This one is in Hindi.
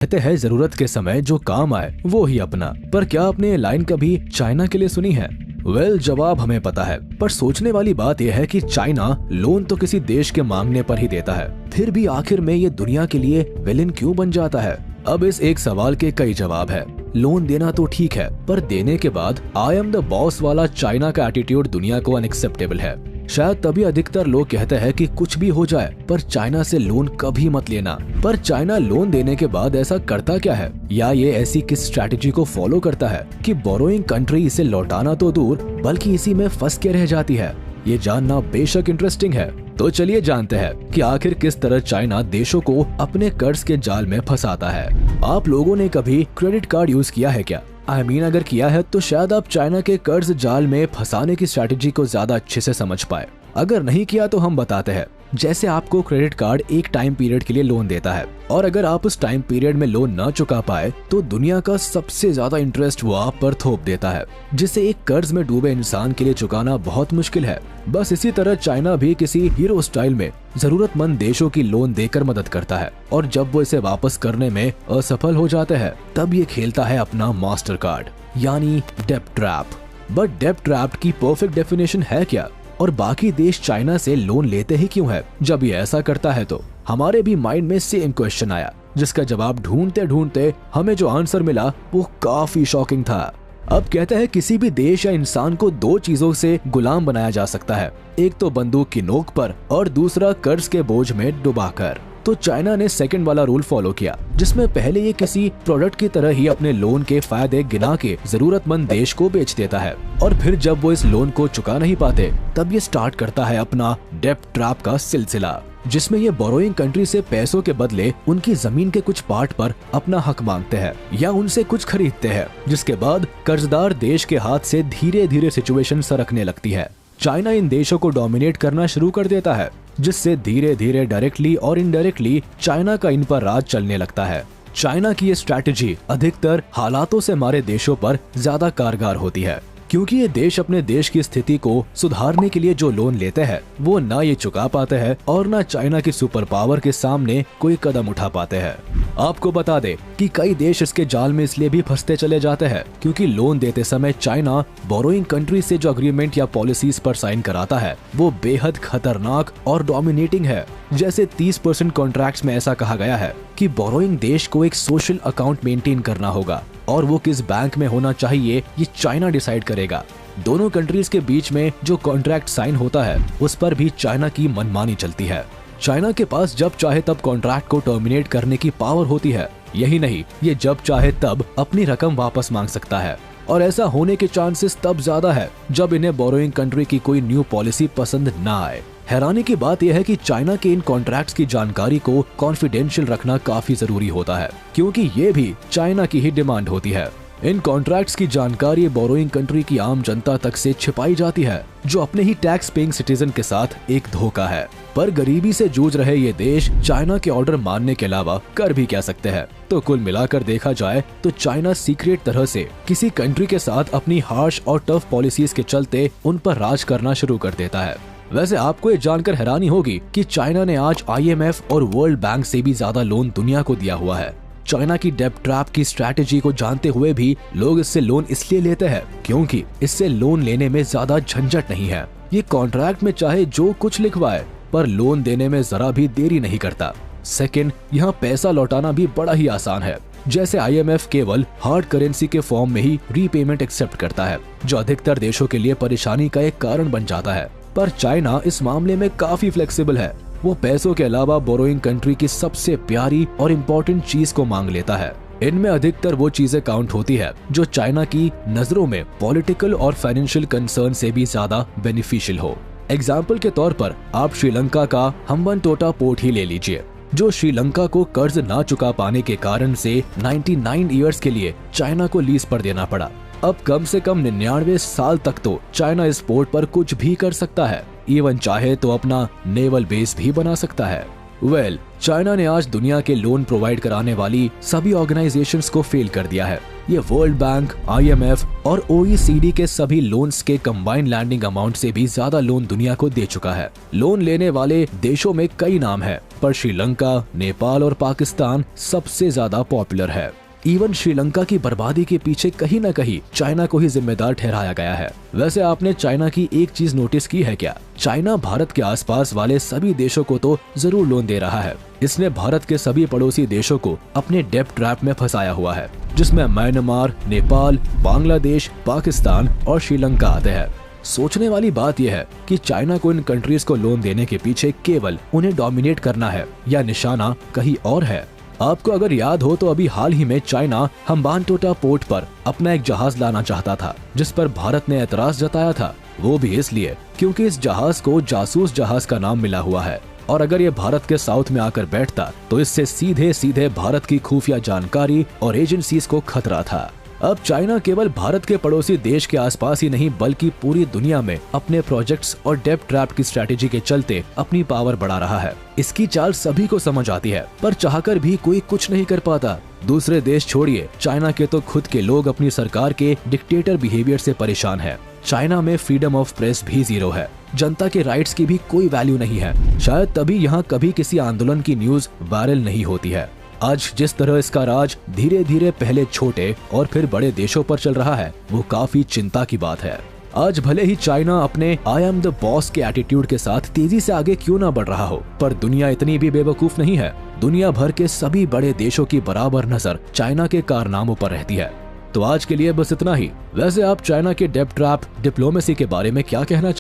कहते हैं जरूरत के समय जो काम आए वो ही अपना। पर क्या आपने ये लाइन कभी चाइना के लिए सुनी है? जवाब हमें पता है, पर सोचने वाली बात यह है कि चाइना लोन तो किसी देश के मांगने पर ही देता है, फिर भी आखिर में ये दुनिया के लिए विलेन क्यों बन जाता है? अब इस एक सवाल के कई जवाब है। लोन देना तो ठीक है, पर देने के बाद आई एम द बॉस वाला चाइना का एटीट्यूड दुनिया को अनएक्सेप्टेबल है। शायद तभी अधिकतर लोग कहते हैं कि कुछ भी हो जाए पर चाइना से लोन कभी मत लेना। पर चाइना लोन देने के बाद ऐसा करता क्या है, या ये ऐसी किस स्ट्रैटेजी को फॉलो करता है कि बोरोइंग कंट्री इसे लौटाना तो दूर बल्कि इसी में फंस के रह जाती है? ये जानना बेशक इंटरेस्टिंग है, तो चलिए जानते हैं कि आखिर किस तरह चाइना देशों को अपने कर्ज के जाल में फंसाता है। आप लोगों ने कभी क्रेडिट कार्ड यूज किया है क्या? अगर किया है तो शायद आप चाइना के कर्ज जाल में फंसाने की स्ट्रैटेजी को ज्यादा अच्छे से समझ पाए। अगर नहीं किया तो हम बताते हैं। जैसे आपको क्रेडिट कार्ड एक टाइम पीरियड के लिए लोन देता है, और अगर आप उस टाइम पीरियड में लोन न चुका पाए तो दुनिया का सबसे ज्यादा इंटरेस्ट वो आप पर थोप देता है, जिससे एक कर्ज में डूबे इंसान के लिए चुकाना बहुत मुश्किल है। बस इसी तरह चाइना भी किसी हीरो स्टाइल में जरूरतमंद देशों की लोन देकर मदद करता है, और जब वो इसे वापस करने में असफल हो जाते हैं तब ये खेलता है अपना मास्टर कार्ड, यानी डेब्ट ट्रैप। बट डेब्ट ट्रैप की परफेक्ट डेफिनेशन है क्या, और बाकी देश चाइना से लोन लेते ही क्यों है? जब ये ऐसा करता है तो हमारे भी माइंड में सेम क्वेश्चन आया, जिसका जवाब ढूंढते ढूंढते हमें जो आंसर मिला वो काफी शॉकिंग था। अब कहते हैं किसी भी देश या इंसान को दो चीजों से गुलाम बनाया जा सकता है, एक तो बंदूक की नोक पर और दूसरा कर्ज के बोझ में डुबाकर। तो चाइना ने सेकंड वाला रूल फॉलो किया, जिसमें पहले ये किसी प्रोडक्ट की तरह ही अपने लोन के फायदे गिना के जरूरतमंद देश को बेच देता है, और फिर जब वो इस लोन को चुका नहीं पाते तब ये स्टार्ट करता है अपना डेब्ट ट्रैप का सिलसिला, जिसमें ये बोरोइंग कंट्री से पैसों के बदले उनकी जमीन के कुछ पार्ट पर अपना हक मांगते हैं या उनसे कुछ खरीदते हैं, जिसके बाद कर्जदार देश के हाथ से धीरे धीरे सिचुएशन सरकने लगती है। चाइना इन देशों को डोमिनेट करना शुरू कर देता है, जिससे धीरे धीरे डायरेक्टली और इनडायरेक्टली चाइना का इन पर राज चलने लगता है। चाइना की ये स्ट्रैटेजी अधिकतर हालातों से मारे देशों पर ज्यादा कारगर होती है, क्योंकि ये देश अपने देश की स्थिति को सुधारने के लिए जो लोन लेते हैं वो ना ये चुका पाते हैं और ना चाइना की सुपर पावर के सामने कोई कदम उठा पाते हैं। आपको बता दे कि कई देश इसके जाल में इसलिए भी फंसते चले जाते हैं क्योंकि लोन देते समय चाइना बोरोइंग कंट्री से जो अग्रीमेंट या पॉलिसीज पर साइन कराता है वो बेहद खतरनाक और डोमिनेटिंग है। जैसे 30% कॉन्ट्रैक्ट्स में ऐसा कहा गया है कि बोरोइंग देश को एक सोशल अकाउंट मेंटेन करना होगा, और वो किस बैंक में होना चाहिए ये चाइना डिसाइड करेगा। दोनों कंट्रीज के बीच में जो कॉन्ट्रैक्ट साइन होता है उस पर भी चाइना की मनमानी चलती है। चाइना के पास जब चाहे तब कॉन्ट्रैक्ट को टर्मिनेट करने की पावर होती है। यही नहीं, ये जब चाहे तब अपनी रकम वापस मांग सकता है, और ऐसा होने के चांसेस तब ज्यादा है जब इन्हें बोरोइंग कंट्री की कोई न्यू पॉलिसी पसंद ना आए। हैरानी की बात यह है कि चाइना के इन कॉन्ट्रैक्ट्स की जानकारी को कॉन्फिडेंशियल रखना काफी जरूरी होता है, क्योंकि ये भी चाइना की ही डिमांड होती है। इन कॉन्ट्रैक्ट्स की जानकारी बोरोइंग कंट्री की आम जनता तक से छिपाई जाती है, जो अपने ही टैक्स पेइंग सिटीजन के साथ एक धोखा है। पर गरीबी से जूझ रहे ये देश चाइना के ऑर्डर मानने के अलावा कर भी क्या सकते हैं? तो कुल मिलाकर देखा जाए तो चाइना सीक्रेट तरह से किसी कंट्री के साथ अपनी हार्श और टफ पॉलिसीज के चलते उन पर राज करना शुरू कर देता है। वैसे आपको ये जानकर हैरानी होगी कि चाइना ने आज IMF और वर्ल्ड बैंक से भी ज्यादा लोन दुनिया को दिया हुआ है। चाइना की डेब्ट ट्रैप की स्ट्रैटेजी को जानते हुए भी लोग इससे लोन इसलिए लेते हैं क्योंकि इससे लोन लेने में ज्यादा झंझट नहीं है। ये कॉन्ट्रैक्ट में चाहे जो कुछ लिखवाए, पर लोन देने में जरा भी देरी नहीं करता। सेकंड, यहाँ पैसा लौटाना भी बड़ा ही आसान है। जैसे IMF केवल हार्ड करेंसी के फॉर्म में ही रीपेमेंट एक्सेप्ट करता है, जो अधिकतर देशों के लिए परेशानी का एक कारण बन जाता है। पर चाइना इस मामले में काफी फ्लेक्सिबल है। वो पैसों के अलावा बोरोइंग कंट्री की सबसे प्यारी और इम्पोर्टेंट चीज को मांग लेता है। इनमें अधिकतर वो चीजें काउंट होती है जो चाइना की नजरों में पॉलिटिकल और फाइनेंशियल कंसर्न से भी ज्यादा बेनिफिशियल हो। एग्जाम्पल के तौर पर आप श्रीलंका का हम्बनटोटा पोर्ट ही ले लीजिए, जो श्रीलंका को कर्ज ना चुका पाने के कारण से 99 ईयर्स के लिए चाइना को लीज पर देना पड़ा। अब कम से कम 99 साल तक तो चाइना इस पोर्ट पर कुछ भी कर सकता है, इवन चाहे तो अपना नेवल बेस भी बना सकता है। चाइना ने आज दुनिया के लोन प्रोवाइड कराने वाली सभी ऑर्गेनाइजेशंस को फेल कर दिया है। ये वर्ल्ड बैंक, IMF और OECD के सभी लोन्स के कंबाइंड लैंडिंग अमाउंट से भी ज्यादा लोन दुनिया को दे चुका है। लोन लेने वाले देशों में कई नाम है, पर श्रीलंका, नेपाल और पाकिस्तान सबसे ज्यादा पॉपुलर है। इवन श्रीलंका की बर्बादी के पीछे कहीं न कहीं चाइना को ही जिम्मेदार ठहराया गया है। वैसे आपने चाइना की एक चीज नोटिस की है क्या? चाइना भारत के आसपास वाले सभी देशों को तो जरूर लोन दे रहा है। इसने भारत के सभी पड़ोसी देशों को अपने डेब्ट ट्रैप में फंसाया हुआ है, जिसमें म्यांमार, नेपाल, बांग्लादेश, पाकिस्तान और श्रीलंका आते हैं। सोचने वाली बात यह है कि चाइना को इन कंट्रीज को लोन देने के पीछे केवल उन्हें डोमिनेट करना है या निशाना कहीं और है। आपको अगर याद हो तो अभी हाल ही में चाइना हम्बानटोटा पोर्ट पर अपना एक जहाज लाना चाहता था, जिस पर भारत ने ऐतराज जताया था। वो भी इसलिए क्योंकि इस जहाज को जासूस जहाज का नाम मिला हुआ है, और अगर ये भारत के साउथ में आकर बैठता तो इससे सीधे सीधे भारत की खुफिया जानकारी और एजेंसीज को खतरा था। अब चाइना केवल भारत के पड़ोसी देश के आसपास ही नहीं बल्कि पूरी दुनिया में अपने प्रोजेक्ट्स और डेब्ट ट्रैप की स्ट्रेटेजी के चलते अपनी पावर बढ़ा रहा है। इसकी चाल सभी को समझ आती है, पर चाहकर भी कोई कुछ नहीं कर पाता। दूसरे देश छोड़िए, चाइना के तो खुद के लोग अपनी सरकार के डिक्टेटर बिहेवियर से परेशान है। चाइना में फ्रीडम ऑफ प्रेस भी जीरो है, जनता के राइट्स की भी कोई वैल्यू नहीं है। शायद तभी यहाँ कभी किसी आंदोलन की न्यूज वायरल नहीं होती है। आज जिस तरह इसका राज धीरे धीरे पहले छोटे और फिर बड़े देशों पर चल रहा है, वो काफी चिंता की बात है। आज भले ही चाइना अपने आई एम द बॉस के एटीट्यूड के साथ तेजी से आगे क्यों ना बढ़ रहा हो, पर दुनिया इतनी भी बेवकूफ नहीं है। दुनिया भर के सभी बड़े देशों की बराबर नजर चाइना के कारनामों पर रहती है। तो आज के लिए बस इतना ही। वैसे आप चाइना के डेब्ट ट्रैप डिप्लोमेसी के बारे में क्या कहना